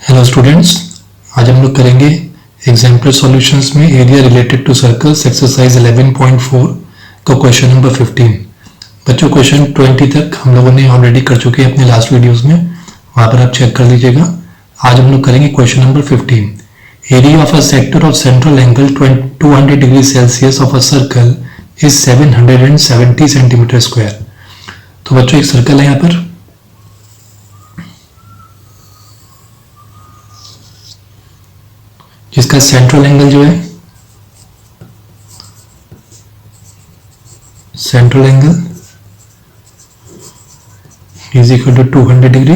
Hello students, आज हम लोग करेंगे एग्जाम्पल सॉल्यूशंस में area related to circles exercise 11.4 का क्वेश्चन नंबर 15। बच्चों क्वेश्चन 20 तक हम लोगों ने ऑलरेडी कर चुके हैं अपने लास्ट वीडियोस में, वहां पर आप चेक कर लीजिएगा। आज हम लोग करेंगे question number 15। Area of a sector of central angle 200 degree Celsius of a circle is 770 centimetre square. तो बच्चों एक सर्कल है यहाँ पर, जिसका सेंट्रल एंगल जो है central angle is equal to 200 degree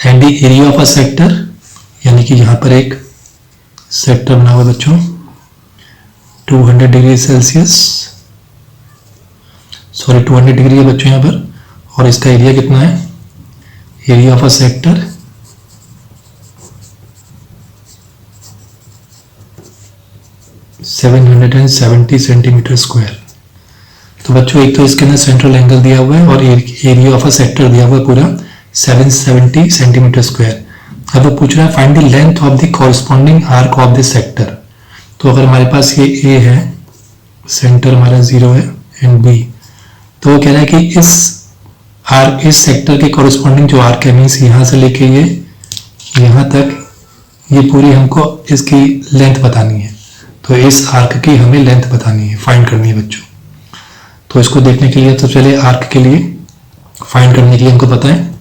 and the area of a sector, यानी कि यहां पर एक सेक्टर बना हुआ बच्चों 200 डिग्री सेल्सियस, 200 डिग्री है बच्चों यहां पर, और इसका एरिया कितना है? Area of a sector 770 centimetre square. तो बच्चों एक तो इसके अंदर सेंट्रल एंगल दिया हुआ है और एरिया ऑफ अ सेक्टर दिया हुआ है पूरा 770 सेंटीमीटर स्क्वायर। अब वो पूछ रहा है find the length of the corresponding arc of the sector. तो अगर हमारे पास ये ए है, सेंटर हमारा 0 है एंड बी, तो वो कह रहा है कि इस सेक्टर के कॉरस्पॉन्डिंग जो आर्क है, मीन्स यहाँ से लेके ये यहाँ तक, ये पूरी हमको इसकी लेंथ बतानी है। तो इस आर्क की हमें लेंथ बतानी है, फाइंड करनी है बच्चों। तो इसको देखने के लिए सबसे पहले आर्क के लिए फाइंड करने के लिए हमको पता है,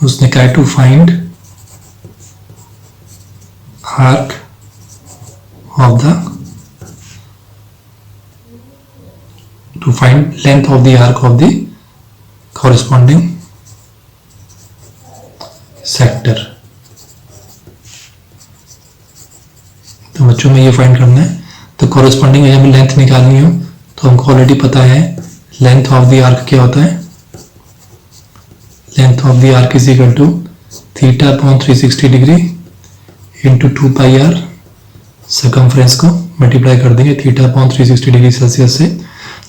उसने कहा to find arc of the to find length of the arc of the corresponding sector. तो बच्चों में ये फाइंड करना है। तो कॉरस्पॉन्डिंग हमें लेंथ निकालनी हो तो हमको ऑलरेडी पता है लेंथ ऑफ द आर्क क्या होता है। Length of the arc is equal to theta upon 360 degree into 2 pi r, circumference को मल्टीप्लाई कर देंगे थीटा अपॉन 360 डिग्री सेल्सियस से।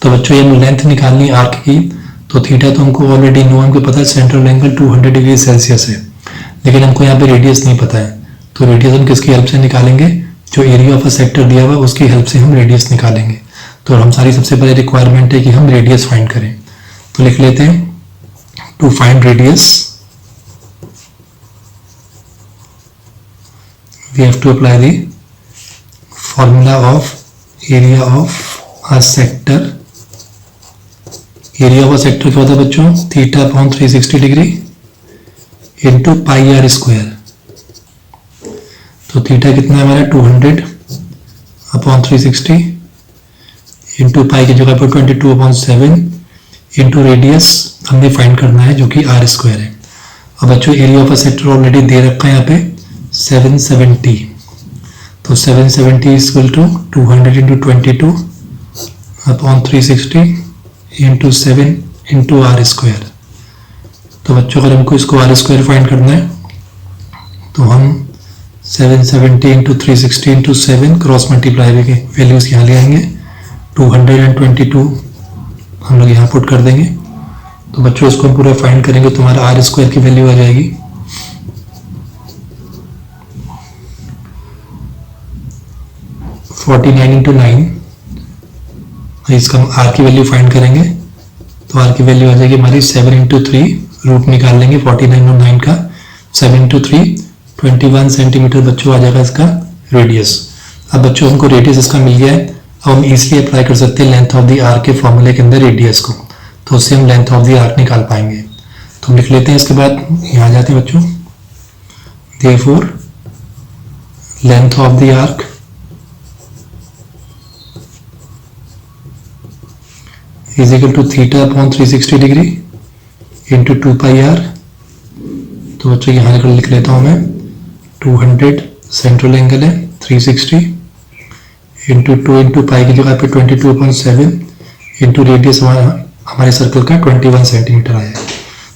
तो बच्चों ये हमें लेंथ निकालनी है आर्क की, तो थीटा तो हमको ऑलरेडी नो, हमको पता है सेंट्रल एंगल 200 डिग्री सेल्सियस है, लेकिन हमको यहाँ पे रेडियस नहीं पता है। तो रेडियस हम किसकी हेल्प से निकालेंगे? जो एरिया ऑफ अ सेक्टर दिया हुआ है उसकी हेल्प से हम रेडियस निकालेंगे। तो हम सारी सबसे पहले रिक्वायरमेंट है कि हम रेडियस फाइंड करें। तो लिख लेते हैं to find radius we have to apply the formula of area of a sector. Area of a sector क्या होता है बच्चों? Theta upon 360 degree into pi r square. तो थीटा कितना है हमारा 200 अपॉन 360 इंटू पाई की जगह पर 22/7 इंटू रेडियस हमें फाइंड करना है जो कि आर स्क्वायर है। अब बच्चों area of a sector already दे रखा है यहाँ पे 770। तो 770 is equal to 200 into 22 upon 360 into 7 into r square. तो बच्चों अगर हमको इसको आर स्क्वायर फाइंड करना है तो हम 770 इंटू 360 इंटू 7 क्रॉस मल्टीप्लाई के वैल्यूज यहाँ ले आएंगे, 222 हम लोग यहाँ पुट कर देंगे। तो बच्चों इसको हम पूरा फाइंड करेंगे तो हमारा आर स्क्वायर की वैल्यू आ जाएगी 49 इंटू 9। इसका हम आर की वैल्यू फाइंड करेंगे तो आर की वैल्यू आ जाएगी हमारी 7 इंटू 3, रूट निकाल लेंगे 49 और 9 का, 7 इंटू 3 21 सेंटीमीटर बच्चों आ जाएगा इसका रेडियस। अब बच्चों हमको रेडियस इसका मिल गया है, अब हम इजीली अप्लाई कर सकते हैं लेंथ ऑफ द आर्क के फॉर्मूले के अंदर रेडियस को, तो उससे हम लेंथ ऑफ द आर्क निकाल पाएंगे। तो हम लिख लेते हैं, इसके बाद यहाँ जाते हैं बच्चों, therefore length of the arc is equal to theta upon 360 degree into 2 pi r. तो बच्चों यहाँ लिख लेता हूँ मैं 200 सेंट्रल एंगल है 360 इंटू 2 इंटू पाई की जगह पे 22/7 इंटू रेडियस हमारे सर्कल का 21 सेंटीमीटर आया है।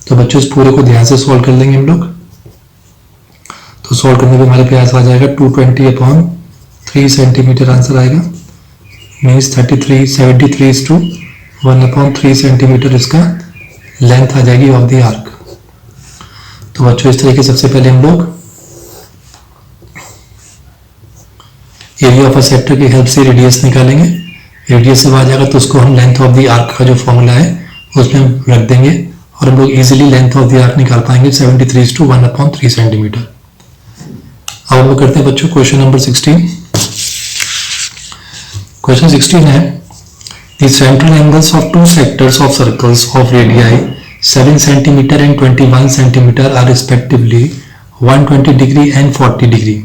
तो बच्चों इस पूरे को ध्यान से सॉल्व कर लेंगे हम लोग। तो सॉल्व करने पे हमारे पास आ जाएगा 220/3 सेंटीमीटर आंसर आएगा, मीन्स 73 1/3 सेंटीमीटर इसका लेंथ आ जाएगी ऑफ द आर्क। तो बच्चों इस तरीके सबसे पहले हम लोग एरिया ऑफ अ सेक्टर की हेल्प से रेडियस निकालेंगे। रेडियस जब आ जाएगा तो उसको हम लेंथ ऑफ द आर्क का जो फॉर्मूला है उसमें हम रख देंगे और हम लोग easily length of the arc निकाल पाएंगे 73/1/3 सेंटीमीटर। अब हम लोग करते हैं बच्चों क्वेश्चन नंबर 16। क्वेश्चन 16 है the central angles of two sectors of circles of radii 7 centimetre and 21 centimetre are respectively 120 degree and 40 degree.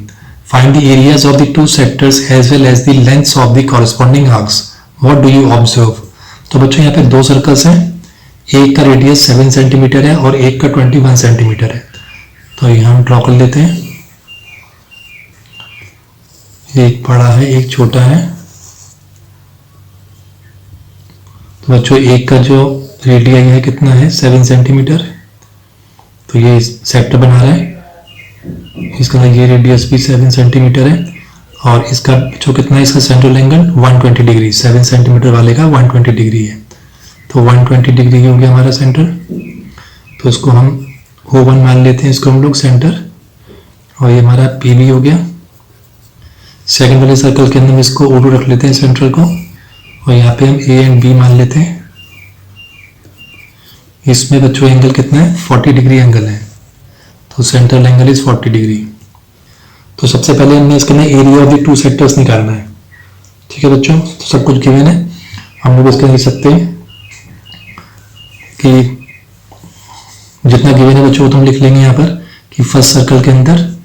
Find the areas of the two sectors as well as the lengths of the corresponding arcs. What do you observe? तो बच्चों यहाँ पे दो circles हैं, एक का radius 7 centimetre है और एक का 21 सेंटीमीटर है। तो यहाँ हम ड्रॉ कर लेते हैं, एक बड़ा है एक छोटा है। तो बच्चों एक का जो रेडियस है कितना है 7 सेंटीमीटर, तो ये सेक्टर बना रहा है, इसका ये रेडियस भी 7 सेंटीमीटर है और इसका जो कितना है इसका सेंट्रल एंगल 120 डिग्री, 7 सेंटीमीटर वाले का 120 डिग्री है। तो 120 डिग्री हो गया हमारा सेंटर। तो इसको हम O1 मान लेते हैं, इसको हम लोग सेंटर, और ये हमारा PB हो गया। सेकंड वाले सर्कल के अंदर हम इसको O2 रख लेते हैं सेंट्रल को, और यहाँ पे हम A एंड B मान लेते हैं। इसमें बच्चों एंगल कितना है 40 डिग्री एंगल है, तो सेंट्रल एंगल इज 40 डिग्री। तो सबसे पहले हमने इसका area of the two sectors निकालना है। ठीक है बच्चों, तो सब कुछ गिवन है, हम लोग इसका लिख सकते हैं कि जितना गिवन है बच्चों वो तो हम लिख लेंगे यहाँ पर कि फर्स्ट सर्कल के अंदर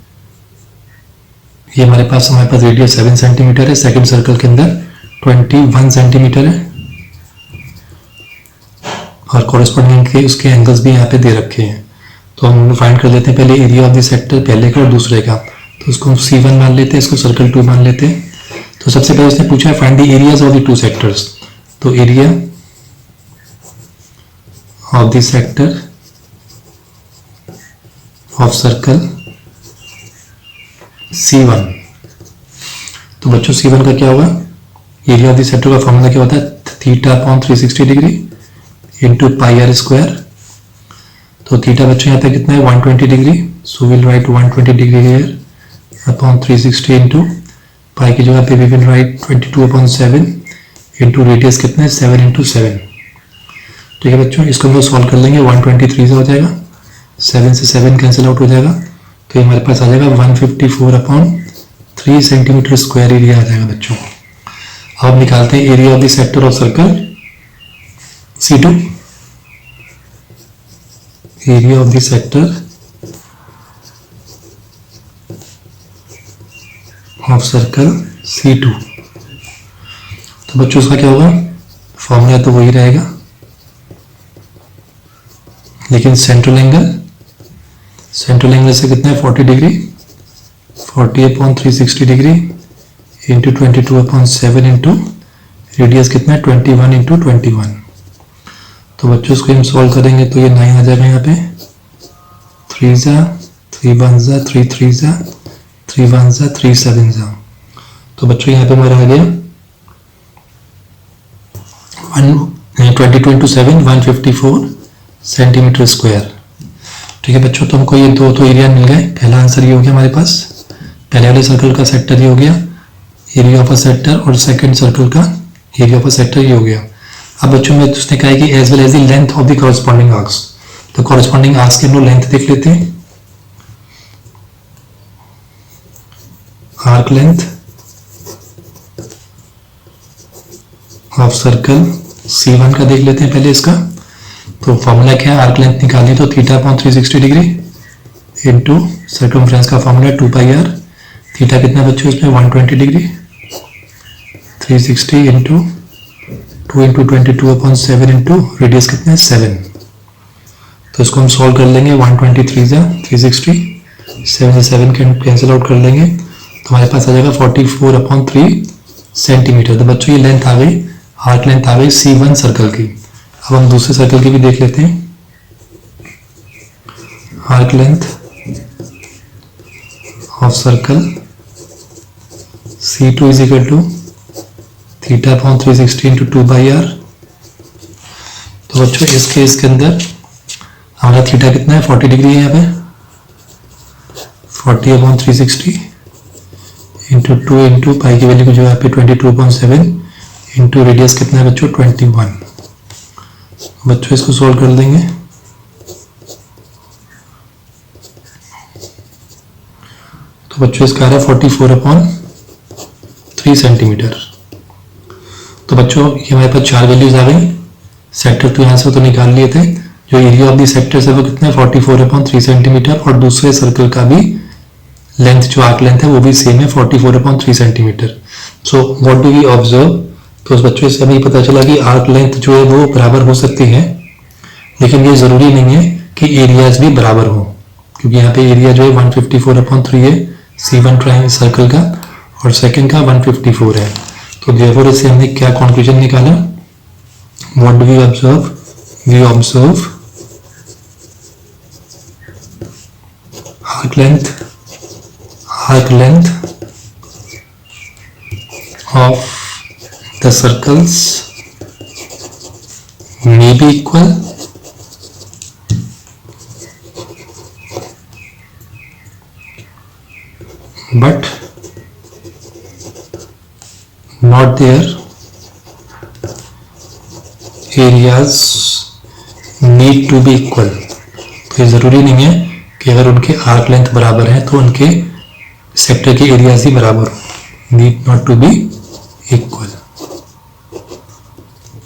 ये हमारे पास रेडियस 7 सेंटीमीटर है, सेकंड सर्कल के अंदर 21 सेंटीमीटर है और कॉरेस्पॉन्डिंग के उसके एंगल्स भी यहाँ पे दे रखे हैं। तो हम फाइंड कर लेते हैं पहले एरिया ऑफ द सेक्टर पहले का और दूसरे का। तो उसको C1 मान लेते हैं, इसको सर्कल 2 मान लेते हैं। तो सबसे पहले उसने पूछा है find the areas of the two sectors. तो area of the sector of circle C1। तो बच्चों C1 का क्या होगा, एरिया ऑफ द सेक्टर का फॉर्मूला क्या होता है θ/360 डिग्री इंटू πr स्क्वायर। तो थीटा बच्चों यहाँ पे कितना है 120 degree, so will write 120 degree here upon 360 into pi की जगह पे we will write 22/7 into radius कितना है 7 इंटू 7। ठीक है बच्चों, इसको हम लोग सॉल्व कर लेंगे, 123 से हो जाएगा, 7 से 7 कैंसिल आउट हो जाएगा, तो ये हमारे पास आ जाएगा 154/3 सेंटीमीटर स्क्वायर एरिया आ जाएगा बच्चों। अब निकालते हैं area of the sector of circle C2। Area of the sector of circle C2। तो बच्चों उसका क्या होगा, फॉर्मूला तो वही रहेगा, लेकिन सेंट्रल एंगल से कितना है 40 degree, 40/360 degree into 22/7 into radius कितना है 21 इंटू 21। तो बच्चों इसको हम सॉल्व करेंगे तो ये 9 आ जाएगा यहाँ पे, 3 जा 3 1 जा 3 3 जा 3 1 जा 3 7 जा। तो बच्चों यहाँ पे हमारा आ गया 22 इंटू 7 154 सेंटीमीटर स्क्वायर। ठीक है बच्चों, तो हमको ये दो तो एरिया मिल गए। पहला आंसर ये हो गया हमारे पास, पहले वाले सर्कल का सेक्टर ये हो गया एरिया ऑफ अ सेक्टर, और सेकंड सर्कल का एरिया ऑफ अ सेक्टर ये हो गया। अब बच्चों में उसने कहा है कि as well as the length of the corresponding arcs. तो कॉरेस्पॉन्डिंग आर्क्स की हम लोग लेंथ देख लेते हैं। Arc length of circle C1 का देख लेते हैं पहले इसका। तो फॉर्मूला क्या है, आर्क लेंथ निकालनी तो θ/360 डिग्री इंटू सर्कमफ्रेंस का फॉर्मूला 2πr। थीटा कितना बच्चों इसमें 120 degree, 360 into 2 into 22/7 into radius कितना है 7। तो इसको हम सॉल्व कर लेंगे, 123 जा 360, 7 से 7 कैंसिल आउट कर लेंगे, तो हमारे पास आ जाएगा 44/3 सेंटीमीटर। तो बच्चों ये लेंथ आ गई, आर्क लेंथ आ गई C1 सर्कल की। अब हम दूसरे सर्कल की भी देख लेते हैं। Arc length of circle C2 is equal to θ/360 into 2πr। तो बच्चों इस केस के अंदर हमारा थीटा कितना है 40 डिग्री है यहाँ पे, 40/360 इंटू 2 इंटू पाई की वैल्यू को जो है यहाँ पे 22.7 इंटू रेडियस कितना है बच्चों 21। बच्चों इसको सॉल्व कर देंगे। तो बच्चों इसका आ रहा है 44/3 सेंटीमीटर। तो बच्चों ये हमारे पास 4 वैल्यूज आ गई। सेक्टर तो यहाँ से तो निकाल लिए थे। जो एरिया ऑफ दी सेक्टर है वो कितना है 44/3 सेंटीमीटर, और दूसरे सर्कल का भी लेंथ जो आर्क लेंथ है वो भी सेम है 44/3 centimetre. So what do we observe? तो उस बच्चों से हमें पता चला कि आर्क लेंथ जो है वो बराबर हो सकती है, लेकिन ये जरूरी नहीं है कि एरियाज भी बराबर हो, क्योंकि यहाँ पे एरिया जो है 154/3 है C1 ट्रायंगल सर्कल का, और सेकंड का 154 है। तो देयरफॉर इससे हमने क्या कंक्लूजन निकाला? What do we observe? We observe arc length of the circles may be equal, but not their areas need to be equal। तो ये जरूरी नहीं है कि अगर उनके आर्क लेंथ बराबर है तो उनके सेक्टर के एरियाज ही बराबर हो। Need not to be equal.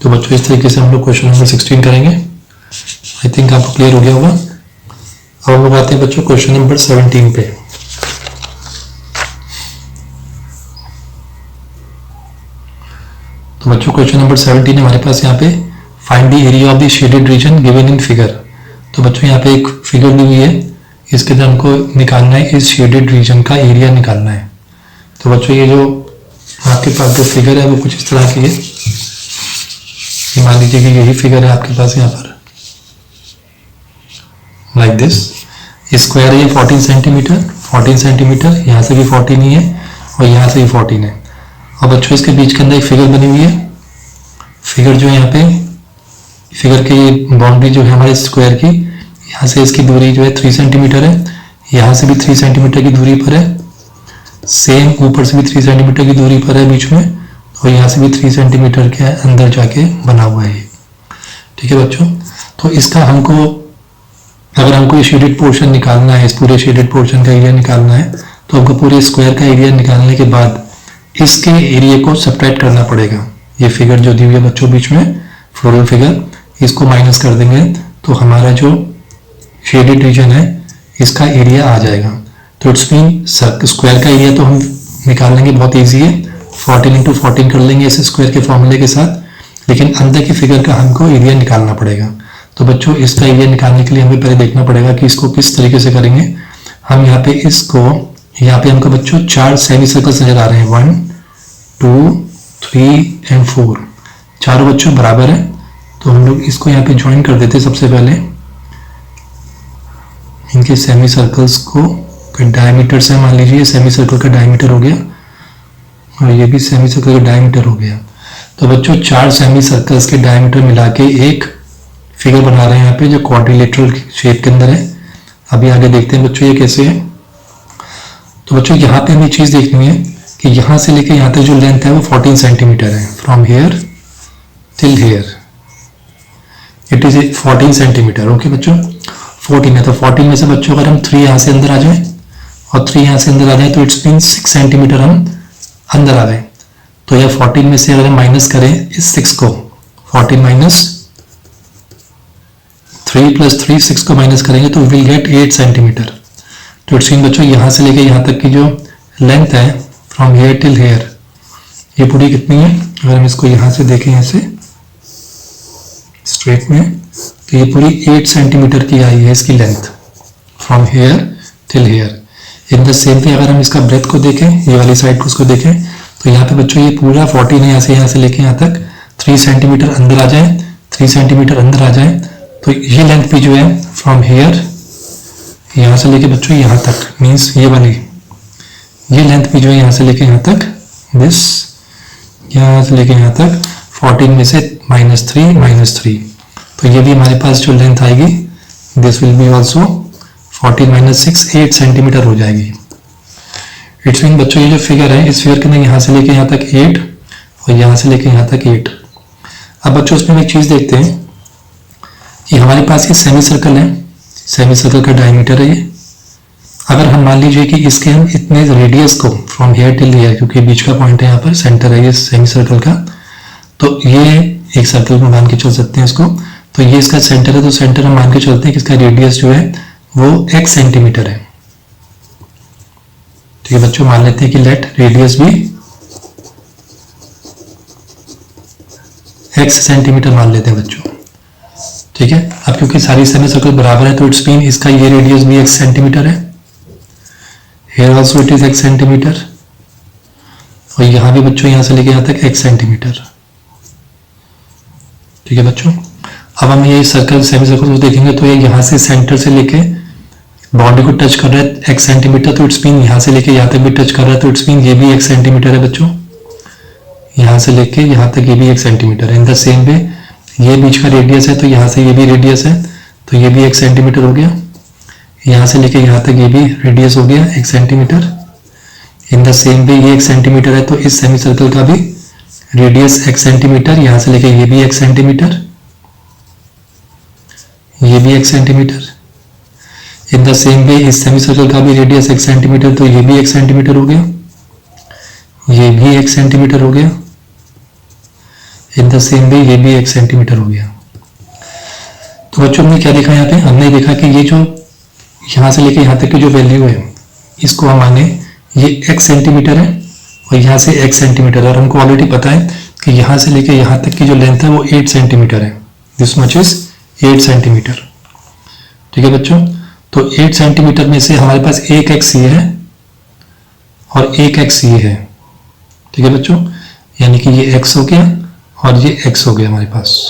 तो बच्चों इस तरीके से हम लोग क्वेश्चन नंबर 16 करेंगे। आई थिंक आपको क्लियर हो गया होगा। अब हम लोग आते हैं बच्चों क्वेश्चन नंबर 17 पे। तो बच्चों क्वेश्चन नंबर 17 हमारे पास यहाँ पे find the area of the shaded region given in figure. तो बच्चों यहाँ पे एक फिगर दी हुई है, इसके अंदर हमको निकालना है इस शेडेड रीजन का एरिया निकालना है। तो बच्चों ये जो आपके पास जो फिगर है वो कुछ इस तरह की है। मान लीजिए कि यही फिगर है आपके पास यहाँ पर, लाइक दिस। स्क्वायर है ये 14 सेंटीमीटर, यहाँ से भी 14 ही है और यहाँ से भी 14 है। और बच्चों इसके बीच के अंदर एक फिगर बनी हुई है। फिगर जो है यहाँ पे, फिगर की बाउंड्री जो है हमारे स्क्वायर की, यहाँ से इसकी दूरी जो है 3 सेंटीमीटर है, यहाँ से भी 3 सेंटीमीटर की दूरी पर है, सेम ऊपर से भी 3 सेंटीमीटर की दूरी पर है बीच में, और यहाँ से भी 3 सेंटीमीटर के अंदर जाके बना हुआ है। ठीक है बच्चों, तो इसका हमको, अगर हमको ये शेडेड पोर्शन निकालना है, इस पूरे शेडेड पोर्शन का एरिया निकालना है, तो हमको पूरे स्क्वायर का एरिया निकालने के बाद इसके एरिया को सब्ट्रैक्ट करना पड़ेगा। ये फिगर जो दी हुई है बच्चों बीच में, फ्लोरल फिगर, इसको माइनस कर देंगे तो हमारा जो शेडेड रीजन है इसका एरिया आ जाएगा। तो इट्स मीन स्क्वायर का एरिया तो हम निकाल लेंगे, बहुत ईजी है, 14 × 14 कर लेंगे इस स्क्वायर के फॉर्मूले के साथ, लेकिन अंदर की फिगर का हमको एरिया निकालना पड़ेगा। तो बच्चों इसका एरिया निकालने के लिए हमें पहले देखना पड़ेगा कि इसको किस तरीके से करेंगे। हम यहाँ पे इसको, यहाँ पे हमको बच्चों 4 सेमी सर्कल्स नजर आ रहे हैं, 1 2 3 एंड 4, चारों बच्चों बराबर है। तो हम लोग इसको यहाँ पे ज्वाइन कर देते हैं। सबसे पहले इनके सेमी सर्कल्स को डायमीटर से, मान लीजिए सेमी सर्कल का डायमीटर हो गया और ये भी सेमी सर्कल का डायमीटर हो गया। तो बच्चों 4 सेमी सर्कल्स के डायमीटर मिला के एक फिगर बना रहे हैं यहाँ पे, जो क्वाड्रिलेटरल शेप के अंदर है। अभी आगे देखते हैं बच्चों ये कैसे है। तो बच्चों यहाँ पे हमें चीज देखनी है कि यहाँ से लेके यहाँ तक जो लेंथ है वो 14 सेंटीमीटर है, from here till here it is 14 centimetre. Okay बच्चों, 14 है, तो 14 में से बच्चों अगर हम 3 यहाँ से अंदर आ जाए और 3 यहाँ से अंदर आ जाए तो इट्स मीन 6 सेंटीमीटर हम अंदर आ गए। तो यह 14 में से अगर हम माइनस करें इस 6 को, 14 माइनस 3 प्लस 3, 6 को माइनस करेंगे तो विल गेट 8 सेंटीमीटर। तो इट्स मीन बच्चों यहाँ से लेके यहाँ तक की जो लेंथ है फ्रॉम हेयर टिल हेयर, ये पूरी कितनी है? अगर हम इसको यहाँ से देखें, ऐसे स्ट्रेट में, तो ये पूरी 8 सेंटीमीटर की आई है इसकी length, from here till here. In the same way अगर हम इसका ब्रेथ को देखें, ये वाली साइड को उसको देखें, तो यहाँ पे बच्चों ये पूरा 14 है, यहाँ से लेके यहाँ तक 3 सेंटीमीटर अंदर आ जाए, 3 सेंटीमीटर अंदर आ जाए, तो ये लेंथ भी जो है फ्रॉम हेयर, यहाँ से लेके बच्चों यहाँ तक, मीन्स ये वाली, ये लेंथ भी जो है यहाँ से लेके यहाँ तक, दिस, यहाँ से लेके यहाँ तक 14 में से -3, तो ये भी हमारे पास जो लेंथ आएगी, this will be also 14 minus 6 8 centimetre हो जाएगी। इट्स मीन बच्चों ये जो फिगर है, इस फिगर के अंदर यहाँ से लेके यहाँ तक 8 और यहाँ से लेके यहाँ तक 8। अब बच्चों इसमें एक चीज़ देखते हैं कि हमारे पास ये सेमी सर्कल है, सेमी सर्कल का डायमीटर है ये। अगर हम मान लीजिए कि इसके हम इतने रेडियस को फ्रॉम हेयर टिल हेयर, क्योंकि बीच का पॉइंट है यहाँ पर, सेंटर है ये सेमी सर्कल का, तो ये एक सर्कल में मान के चल सकते हैं इसको। तो ये इसका सेंटर है, तो सेंटर हम मान के चलते हैं कि इसका रेडियस जो है वो x सेंटीमीटर है। ठीक है बच्चों, मान लेते हैं कि लेट रेडियस भी x सेंटीमीटर मान लेते हैं बच्चों। ठीक है, अब क्योंकि सारी सेमी सर्कल बराबर है तो इट्स मीन इसका ये रेडियस भी x सेंटीमीटर है। Here also it is x centimetre, और यहाँ भी बच्चों यहाँ से लेके यहाँ तक x सेंटीमीटर। ठीक है बच्चों, अब हम ये सर्कल सेमी सर्कल को देखेंगे तो ये यहाँ से सेंटर से लेके बॉडी को टच कर रहा है x सेंटीमीटर, तो इट्स मीन यहाँ से लेके यहाँ तक भी टच कर रहा है, तो इट्स मीन ये भी x सेंटीमीटर है बच्चों। यहाँ से लेके यहाँ तक ये भी x सेंटीमीटर है। इन द सेम वे ये बीच का रेडियस है, तो यहाँ से ये भी रेडियस है, तो ये भी x सेंटीमीटर हो गया। यहाँ से लेके यहाँ तक ये भी रेडियस हो गया x centimetre. In the same way ये x सेंटीमीटर है, तो इस सेमी सर्कल का भी रेडियस x सेंटीमीटर, यहाँ से लेके ये भी x सेंटीमीटर, ये भी x centimetre. In the same way इस सेमी सर्कल का भी रेडियस x सेंटीमीटर, तो ये भी x सेंटीमीटर हो गया, ये भी x सेंटीमीटर हो गया। इन द सेम वे ये भी x सेंटीमीटर हो गया। तो बच्चों हमने क्या देखा यहाँ पे, हमने देखा कि ये जो यहाँ से लेके यहाँ तक की जो वैल्यू है, इसको हम माने ये x सेंटीमीटर है और यहाँ से x सेंटीमीटर, और हमको ऑलरेडी पता है कि यहाँ से लेके यहाँ तक की जो लेंथ है वो 8 सेंटीमीटर है। This much is 8 centimetre. ठीक है बच्चों, तो 8 सेंटीमीटर में से हमारे पास एक x ये है और एक x ये है। ठीक है बच्चों, यानी कि ये x हो गया और ये x हो गया हमारे पास।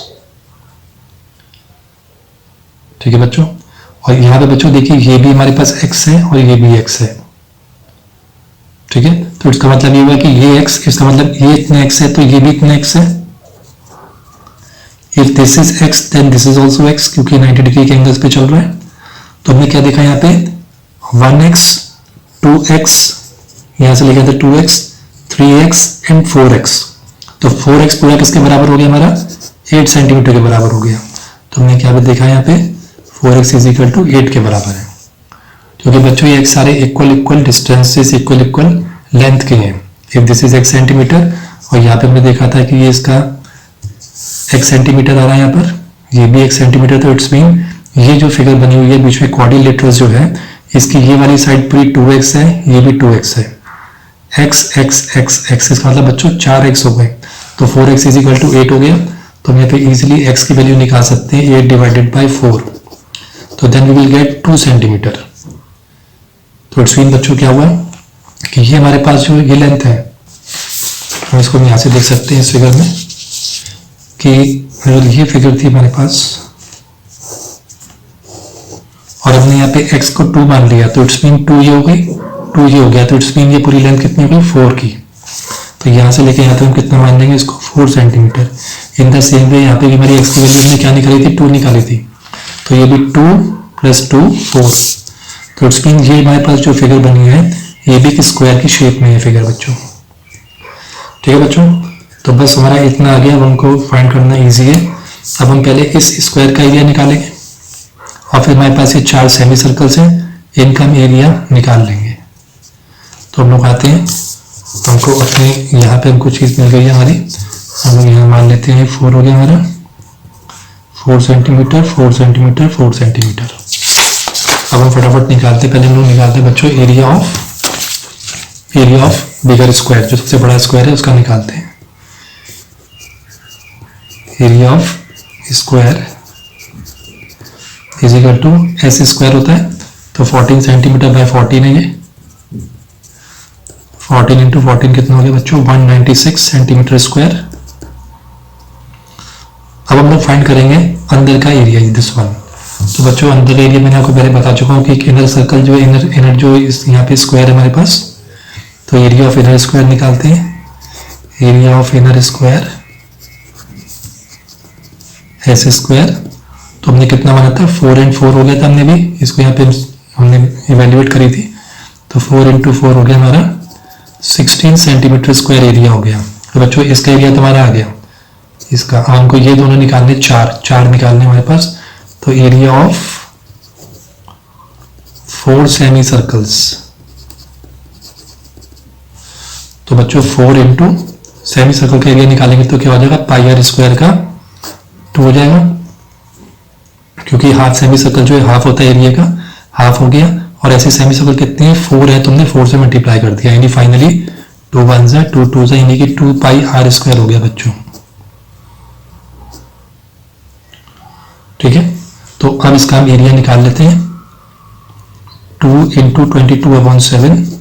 ठीक है बच्चों, और यहाँ पे बच्चों देखिए ये भी हमारे पास x है और ये भी x है। ठीक है, तो इसका मतलब ये हुआ कि ये x, इसका मतलब ये इतना x है तो ये भी इतना x है। If this is x then this is also x, क्योंकि 90 डिग्री के एंगल्स पे चल रहा है। तो हमने क्या देखा यहाँ पे 1x 2x, यहाँ से लिखा था 2x 3x एंड 4x। तो 4x पूरा किसके बराबर हो गया हमारा, 8 सेंटीमीटर के बराबर हो गया। तो हमने क्या देखा यहाँ पे 4x इज इक्वल टू 8 के बराबर है, क्योंकि बच्चों ये सारे इक्वल डिस्टेंसेस इक्वल लेंथ के हैं। If this is x centimetre और यहाँ पे हमने देखा था कि ये इसका x सेंटीमीटर आ रहा है यहाँ पर, ये भी x सेंटीमीटर, तो इट्स मीन ये जो फिगर बनी हुई है बीच में क्वाड्रिलेटरल जो है, इसकी ये वाली साइड पूरी 2x है, ये भी 2x है। x x x x इसका मतलब बच्चों 4x हो गए, तो 4x इज इक्वल टू 8 हो गया। तो हम यहाँ पे इजिली x की वैल्यू निकाल सकते हैं 8 डिवाइडेड बाई 4, तो then we will get 2 centimetre. तो इट्स मीन बच्चों क्या हुआ कि ये हमारे पास जो ये लेंथ है, हम इसको यहाँ से देख सकते हैं इस फिगर में कि ये फिगर थी हमारे पास और हमने यहाँ पे x को 2 मान लिया, तो इट्स मीन 2 ये हो गई, 2 ये हो गया, तो इट्स मीन ये पूरी लेंथ कितनी हो गई 4 की। तो यहाँ से लेके यहाँ तक हम कितना मान लेंगे इसको 4 centimetre. In the same way यहाँ पे हमारी x की वैल्यू हमने क्या निकाली थी 2 निकाली थी, तो ये भी 2 + 2 4। तो इट्स मीन ये हमारे पास जो फिगर बनी है ये भी स्क्वायर की शेप में है फिगर बच्चों। ठीक है बच्चों, तो बस हमारा इतना आ गया, अब हमको फाइंड करना इजी है। अब हम पहले इस स्क्वायर का एरिया निकालेंगे और फिर हमारे पास ये 4 सेमी सर्कल्स हैं, इनका हम एरिया निकाल लेंगे। तो हम लोग आते हैं, हमको अपने यहाँ पे हमको चीज़ मिल गई है हमारी, हम लोग यहाँ मान लेते हैं 4 हो गया हमारा, 4 सेंटीमीटर 4 सेंटीमीटर 4 सेंटीमीटर। अब हम फटाफट निकालते, पहले हम लोग निकालते हैं बच्चों एरिया ऑफ बिगर स्क्वायर, जो सबसे बड़ा स्क्वायर है उसका निकालते हैं। Area of square is equal to s square होता है, तो 14 सेंटीमीटर बाय 14 है ये, 14 इंटू 14 कितना हो गया बच्चों 196 सेंटीमीटर स्क्वायर। अब हम लोग फाइंड करेंगे अंदर का एरिया, दिस वन। तो बच्चों अंदर एरिया मैंने आपको पहले बता चुका हूँ कि इनर सर्कल जो इनर जो यहाँ पे स्क्वायर है हमारे पास, तो एरिया ऑफ इनर स्क्वायर निकालते हैं। Area of inner square S square, तो हमने कितना माना था 4 और 4 हो गया था हमने भी, इसको यहाँ पे हमने इवेल्युएट करी थी, तो 4 इंटू 4 हो गया हमारा 16 सेंटीमीटर स्क्वायर एरिया हो गया। तो बच्चों इसका एरिया तुम्हारा आ गया, इसका हमको ये दोनों निकालने, चार निकालने हमारे पास। तो एरिया ऑफ 4 सेमी सर्कल्स, तो बच्चों 4 इंटू सेमी सर्कल का एरिया निकालेंगे तो क्या हो जाएगा, पाई आर स्क्वायर का 2 हो जाएगा, क्योंकि हाफ सेमी सर्कल जो है हाफ होता है एरिया का, हाफ हो गया। और ऐसे सेमी सर्कल कितने हैं, 4 है, तुमने 4 से मल्टीप्लाई कर दिया, यानी फाइनली 2 1 जा 2 2 जा, यानी कि 2 पाई आर स्क्वायर हो गया बच्चों। ठीक है, तो अब इसका हम एरिया निकाल लेते हैं। 2 इंटू 22/7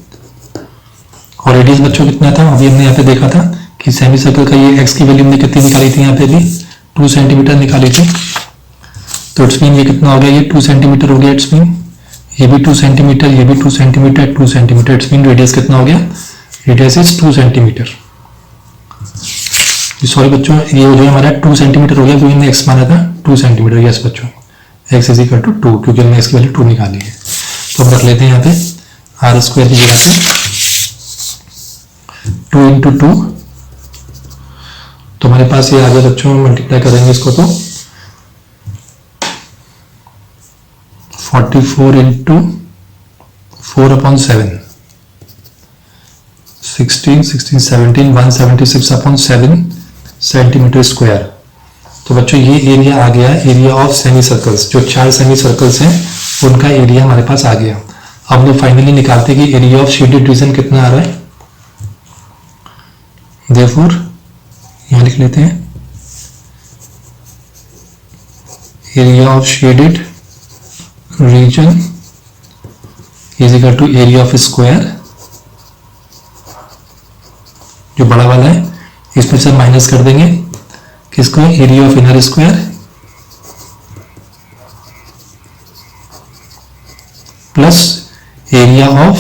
और रेडियस बच्चों कितना था, अभी हमने यहाँ पे देखा था कि सेमी सर्कल का ये एक्स की वैल्यू हमने कितनी निकाली थी, यहाँ पे भी 2 सेंटीमीटर निकाली थी। तो इट्स मीन ये कितना हो गया, ये 2 सेंटीमीटर हो गया। इट्स मीन ये भी 2 सेंटीमीटर, ये भी 2 centimetre, 2 centimetre. It's mean radius कितना हो गया, रेडियस इज 2 सेंटीमीटर। सॉरी बच्चों, ये जो हमारा 2 सेंटीमीटर हो गया, वो हमने एक्स माना था 2 सेंटीमीटर। यस बच्चों, एक्स इज इक्वल टू 2, क्योंकि हमने एक्स की वैल्यू 2 निकाली है। तो हम रख लेते हैं यहाँ पे आर स्क्वायर की जगह पे 2 इंटू 2, तो हमारे पास ये आ गया बच्चों, मल्टीप्लाई करेंगे इसको तो 44 इंटू 4/7, 16 16 17 176/7 सेंटीमीटर स्क्वायर। तो बच्चों ये एरिया आ गया, एरिया ऑफ सेमी सर्कल्स, जो 4 सेमी सर्कल्स हैं उनका एरिया हमारे पास आ गया। अब हम लोग फाइनली निकालते हैं कि एरिया ऑफ शेडेड रीजन कितना आ रहा है। देयरफॉर यहां लिख लेते हैं area of shaded region is equal to area of square, जो बड़ा वाला है इसमें से माइनस कर देंगे किसको, area of inner square plus area of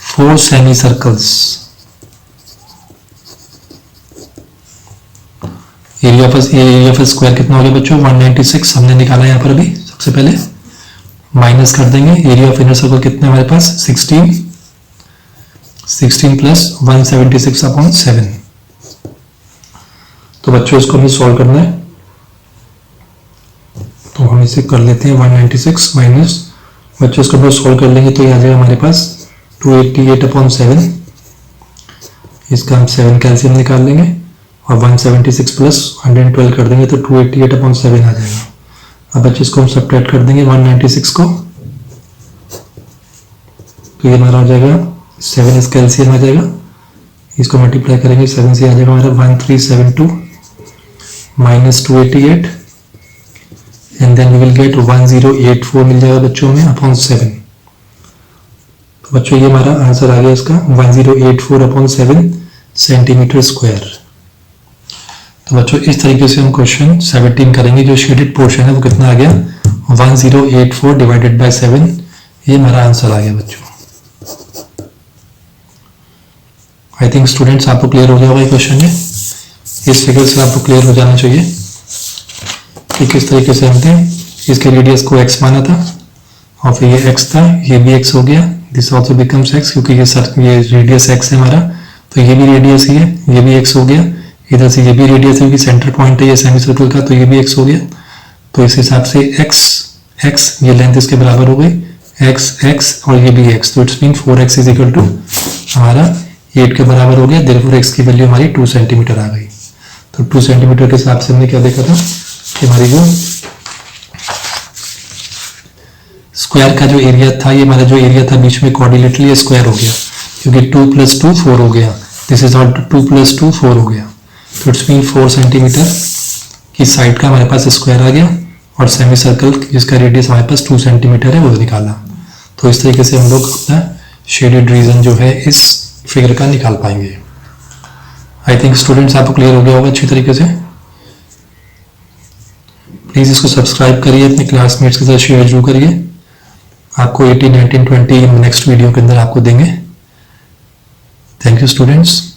4 semi circles. Area of square कितना हो गया बच्चों, 196 हमने निकाला यहाँ पर अभी। सबसे पहले माइनस कर देंगे, एरिया ऑफ इनर सर्कल कितने हमारे पास 16 प्लस 176/7। तो बच्चों इसको हमें सॉल्व करना है, तो हम इसे कर लेते हैं 196 माइनस, बच्चों इसको हम सॉल्व कर लेंगे तो ये आ जाएगा हमारे पास 288/7। इसका हम 7 कैल्शियम निकाल लेंगे और 176 प्लस 112 कर देंगे तो 288/7 आ जाएगा। अब बच्चों इसको हम सब्ट्रैक्ट कर देंगे 196 को, तो ये हमारा आ जाएगा 7 इस कैल्शियम आ जाएगा, इसको मल्टीप्लाई करेंगे 7 से आ जाएगा हमारा 1372 minus 288 and then we will get 1084 मिल जाएगा बच्चों में अपॉन 7। तो बच्चों ये हमारा आंसर आ गया इसका 1084/7 सेंटीमीटर स्क्वायर। तो बच्चों इस तरीके से हम क्वेश्चन 17 करेंगे। जो शेडेड पोर्शन है वो कितना आ गया, 1084 डिवाइडेड बाय 7, ये हमारा आंसर आ गया बच्चों। आई थिंक स्टूडेंट्स आपको क्लियर हो गया होगा ये क्वेश्चन है, इस फिगर से आपको क्लियर हो जाना चाहिए कि किस तरीके से हमने इसके रेडियस को x माना था और फिर ये x था, ये भी x हो गया, दिस ऑल्सो बिकम्स x, क्योंकि ये रेडियस x है हमारा, तो ये भी रेडियस ही है, ये भी x हो गया। इधर से ये भी रेडियस है क्योंकि सेंटर पॉइंट है ये सेमी सर्कल का, तो ये भी x हो गया। तो इस हिसाब से x ये लेंथ इसके बराबर हो गई, x और ये भी x, तो it's mean 4x is equal to हमारा 8 के बराबर हो गया। देयरफॉर x की वैल्यू हमारी 2 सेंटीमीटर आ गई। तो 2 सेंटीमीटर के हिसाब से हमने क्या देखा था कि हमारी जो स्क्वायर का जो एरिया था, ये हमारा जो एरिया था बीच में कोऑर्डिनेटली स्क्वायर हो गया, क्योंकि 2 + 2 4 हो गया, दिस इज ऑल 2 + 2 4 हो गया। तो इट्स मीन 4 सेंटीमीटर की साइड का हमारे पास स्क्वायर आ गया और सेमी सर्कल जिसका रेडियस हमारे पास 2 सेंटीमीटर है वो निकाला। तो इस तरीके से हम लोग अपना शेडेड रीजन जो है इस फिगर का निकाल पाएंगे। आई थिंक स्टूडेंट्स आपको क्लियर हो गया होगा अच्छी तरीके से। प्लीज इसको सब्सक्राइब करिए, अपने क्लासमेट्स के साथ शेयर जरूर करिए। आपको 18, 19, 20 नेक्स्ट वीडियो के अंदर आपको देंगे। Thank you students.